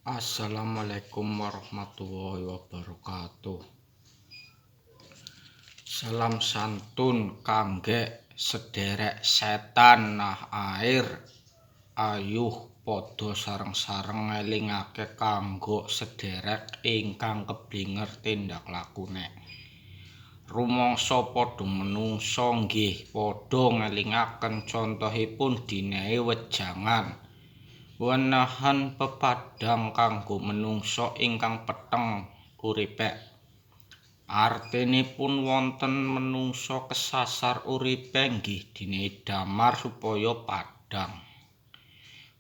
Assalamualaikum warahmatullahi wabarakatuh. Salam santun kangge sederek setan nah air. Ayuh padha sareng-sareng ngelingake kanggo sederek ingkang keblinger tindak lakune. Rumangsa padha menungsa nggih padha ngelingaken contohipun dinehe wejangan. Wenehan pepadang kanggo menungsa ingkang peteng uripe. Artinipun wonten menungsa kesasar uripe nggih dinehe damar supaya padhang.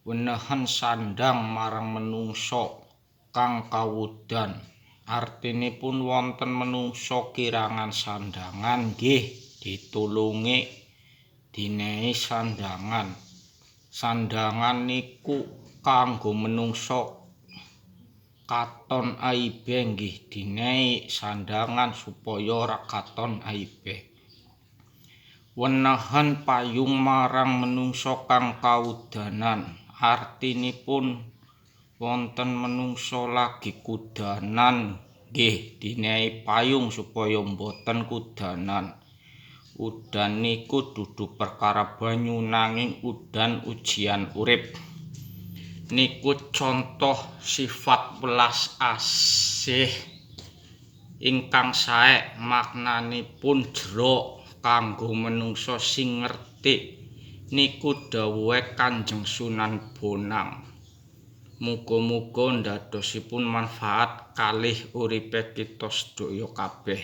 Wenehan sandhang marang menungsa kang kawudan. Artinipun wonten menungsa kirangan sandhangan nggih ditulungi dinehe sandhangan. Sandhangan niku kanggo menungsa katon aibe nggih dinehi sandhangan supaya ora katon aibe. Wenehan payung marang menungsa kang kawudanan. Artinipun wonten menungsa lagi kudanan nggih dinehi payung supaya mboten kudanan. Udan niku dudu perkara banyu nanging udan ujian urip. Niku contoh sifat welas asih ingkang sae maknanipun jero kanggo menungsa sing ngerti. Niku dawuhe Kanjeng Sunan Bonang. Muga-muga ndadosipun manfaat kalih uripe kita sedaya kabeh.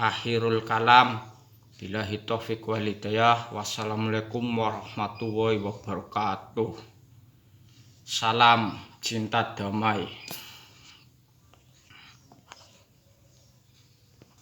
Akhirul kalam. Billahi taufiq wal hidayah. Wassalamualaikum warahmatullahi wabarakatuh. Salam cinta damai.